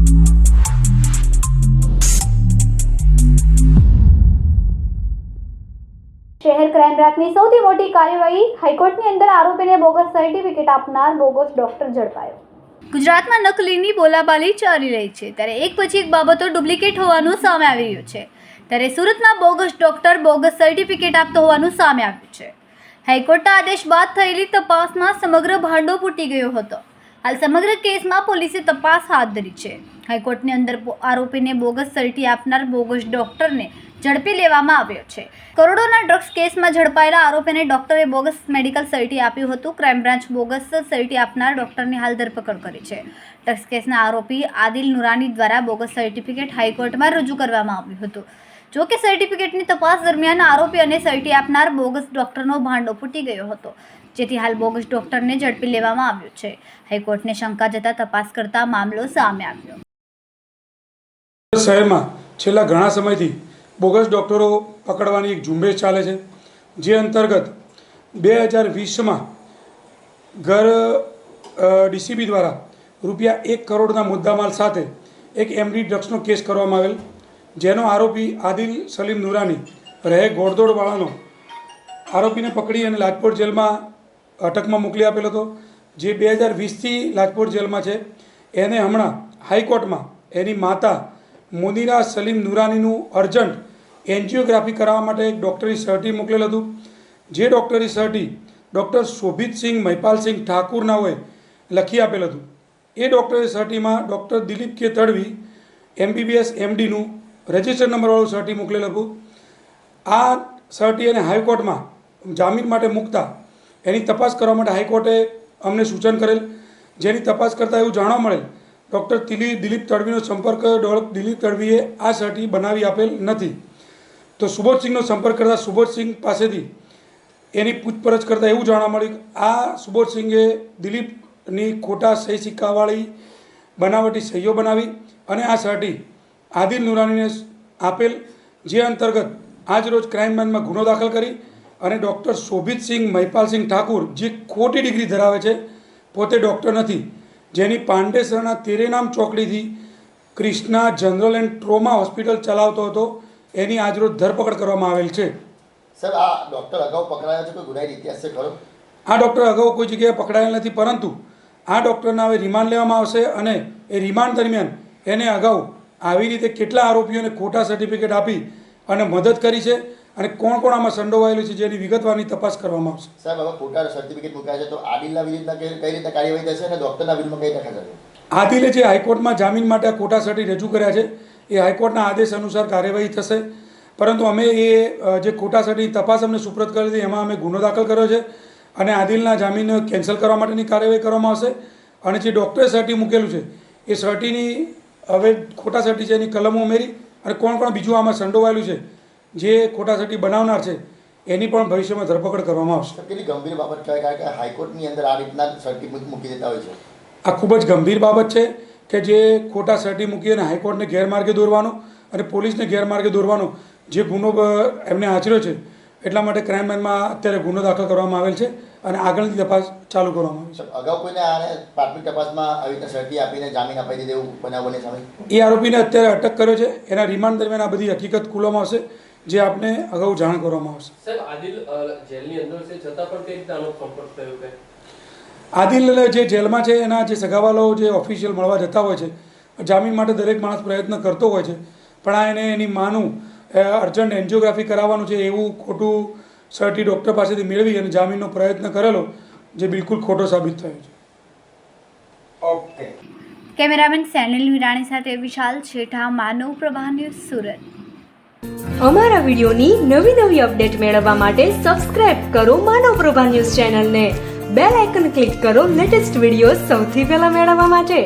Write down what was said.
શહેર ક્રાઇમ બ્રાન્ચની સૌથી મોટી કાર્યવાહી હાઈકોર્ટની અંદર આરોપીને બોગસ સર્ટિફિકેટ આપનાર બોગસ ડોક્ટર ઝડપાયો। ગુજરાતમાં નકલીની બોલાબાલી ચાલી રહી છે ત્યારે એક પછી એક બાબતો ડુપ્લિકેટ હોવાનું સામે આવી રહ્યું છે ત્યારે સુરતમાં બોગસ ડોક્ટર બોગસ સર્ટિફિકેટ આપતો હોવાનું સામે આવ્યું છે। હાઈકોર્ટના આદેશ બાદ થયેલી તપાસમાં સમગ્ર ભાંડો ફૂટી ગયો હતો। હાલ સમગ્ર કેસમાં પોલીસે તપાસ હાથ ધરી છે। હાઈકોર્ટની અંદર આરોપીને બોગસ સર્ટી આપનાર બોગસ ડોક્ટરને ઝડપી લેવામાં આવ્યો છે। કરોડોના ડ્રગ્સ કેસમાં ઝડપાયેલા આરોપીને ડોક્ટરે બોગસ મેડિકલ સર્ટી આપ્યું હતું। ક્રાઇમ બ્રાન્ચ બોગસ સર્ટી આપનાર ડોક્ટરની હાલ ધરપકડ કરી છે। ડ્રગ્સ કેસના આરોપી આદિલ નુરાની દ્વારા બોગસ સર્ટિફિકેટ હાઈકોર્ટમાં રજૂ કરવામાં આવ્યું હતું। જો કે સર્ટિફિકેટની તપાસ દરમિયાન આરોપી અને સર્ટી આપનાર બોગસ ડોક્ટરનો ભાંડો ફૂટી ગયો હતો, જેથી હાલ બોગસ ડોક્ટરને ઝડપી લેવામાં આવ્યો છે। હાઈકોર્ટને શંકા જતા તપાસ કરતા મામલો સામે આવ્યો। શહેરમાં છેલ્લા ઘણા સમયથી બોગસ ડૉક્ટરો પકડવાની એક ઝુંબેશ ચાલે છે, જે અંતર્ગત 2020માં ડીસીબી દ્વારા ₹1 કરોડના મુદ્દામાલ સાથે એક એમડી ડ્રગ્સનો કેસ કરવામાં આવેલ, જેનો આરોપી આદિલ સલીમ નુરાની રહે ગોળદોડવાળાનો આરોપીને પકડી અને લાજપોર જેલમાં અટકમાં મોકલી આપેલો હતો, જે 2020થી લાજપોર જેલમાં છે। એને હમણાં હાઈકોર્ટમાં એની માતા મુનીરા સલીમ નુરાનીનું અર્જન્ટ એન્જિયોગ્રાફી કરાવવા માટે એક ડૉક્ટરી સર્ટી મોકલેલ હતું, જે ડૉક્ટરી સર્ટી ડૉક્ટર શોભિતસિંહ મહિપાલસિંહ ઠાકુર નાઓએ લખી આપેલ હતું। એ ડૉક્ટરી સર્ટીમાં ડૉક્ટર દિલીપ કે તડવી MBBS MDનું રજિસ્ટર નંબરવાળું સર્ટી મોકલેલ હતું। આ સર્ટી એને હાઈકોર્ટમાં જામીન માટે મૂકતા એની તપાસ કરવા માટે હાઈકોર્ટે અમને સૂચન કરેલ, જેની તપાસ કરતાં એવું જાણવા મળેલ ડૉક્ટર દિલીપ તડવીનો સંપર્ક દિલીપ તડવીએ આ સર્ટી બનાવી આપેલ નથી। તો સુબોધસિંહનો સંપર્ક કરતાં સુબોધસિંહ પાસેથી એની પૂછપરછ કરતાં એવું જાણવા મળ્યું કે આ સુબોધસિંહે દિલીપની ખોટા સહી સિક્કાવાળી બનાવટી સહીઓ બનાવી અને આ સર્ટી આદિલ નુરાનીને આપેલ, જે અંતર્ગત આજરોજ ક્રાઇમ બ્રાન્ચમાં ગુનો દાખલ કરી અને ડૉક્ટર શોભિતસિંહ મહિપાલસિંહ ઠાકુર, જે ખોટી ડિગ્રી ધરાવે છે, પોતે ડૉક્ટર નથી, જેની પાંડેસરના તેરેનામ ચોકડીથી Krishna general and trauma hospital ચલાવતો હતો, એની આજરોજ ધરપકડ કરવામાં આવેલ છે। સર, આ ડૉક્ટર અગાઉ પકડાયો છે? કોઈ ગુનાહિત ઇતિહાસ છે ખરો? આ ડૉક્ટર અગાઉ કોઈ જગ્યાએ પકડાયેલ નથી, પરંતુ આ ડૉક્ટરના હવે રિમાન્ડ લેવામાં આવશે અને એ રિમાન્ડ દરમિયાન એને અગાઉ આવી રીતે કેટલા આરોપીઓને ખોટા સર્ટિફિકેટ આપી અને મદદ કરી છે અને કોણ કોણ આમાં સંડોવાયેલું છે, જેની વિગતવારની તપાસ કરવામાં આવશે। સાહેબ, હવે ખોટા સર્ટિફિકેટ મૂકાય છે તો આદિલના વિરુદ્ધમાં કઈ રીતે કાર્યવાહી થશે અને ડૉક્ટરના વિરુદ્ધમાં કઈ રીતે થશે? આદિલે જે હાઈકોર્ટમાં જામીન માટે આ ખોટા સર્ટી રજૂ કર્યા છે, એ હાઈકોર્ટના આદેશ અનુસાર કાર્યવાહી થશે, પરંતુ અમે એ જે ખોટા સર્ટીની તપાસ અમને સુપ્રત કરી હતી એમાં અમે ગુનો દાખલ કર્યો છે અને આદિલના જામીન કેન્સલ કરવા માટેની કાર્યવાહી કરવામાં આવશે। અને જે ડૉક્ટરે સર્ટી મૂકેલું છે એ સર્ટીની હવે ખોટા સર્ટી છે એની કલમો ઉમેરી અને કોણ કોણ બીજું આમાં સંડોવાયેલું છે, જે ખોટા સર્ટી બનાવનાર છે, એની પણ ભવિષ્યમાં ધરપકડ કરવામાં આવશે। કેટલી ગંભીર બાબત કહેવાય, કારણ કે હાઈકોર્ટની અંદર આ રીતના સર્ટી મૂકી દેતા હોય છે। આ ખૂબ જ ગંભીર બાબત છે કે જે ખોટા સર્ટી મૂકી અને હાઈકોર્ટને ગેરમાર્ગે દોરવાનો અને પોલીસને ગેરમાર્ગે દોરવાનો જે ગુનો એમને આચર્યો છે, એટલા માટે ક્રાઇમ બ્રાન્ચમાં અત્યારે ગુનો દાખલ કરવામાં આવેલ છે અને આગળની તપાસ ચાલુ કરવામાં આવી છે। અગાઉ કોઈને આને પ્રાથમિક તપાસમાં આવી રીતે સર્ટી આપીને જામીન અપાઈ દીધે એવું બનાવ બને સામે? એ આરોપીને અત્યારે અટક કર્યો છે, એના રિમાન્ડ દરમિયાન આ બધી હકીકત ખુલવામાં આવશે, જે આપને અગાઉ જાણ કરવામાં આવશે। સાહેબ, આદિલ જેલની અંદર છે છતાં પણ કઈ રીતે આનો સંપર્ક થયો કે? આદિલ જે જેલમાં છે એના જે સગાવાલાઓ જે ઓફિશિયલ મળવા જતા હોય છે, જામીન માટે દરેક માણસ પ્રયત્ન કરતો હોય છે, પણ આ એને એની માનું અર્જન્ટ એન્જિયોગ્રાફી કરાવવાનું છે એવું ખોટું સર્ટી ડૉક્ટર પાસેથી મેળવી અને જામીનનો પ્રયત્ન કરેલો, જે બિલકુલ ખોટો સાબિત થયો છે। ઓકે, કેમેરામેન સેનિલ વિરાણી સાથે વિશાલ છેઠા, માનવ પ્રભા ન્યૂઝ, સુરત। અમારા વિડીયોની નવી અપડેટ મેળવવા માટે સબસ્ક્રાઇબ કરો માનવ પ્રભા ન્યૂઝ ચેનલને, બેલ આઇકન ક્લિક કરો લેટેસ્ટ વિડીયો સૌથી પહેલા મેળવવા માટે।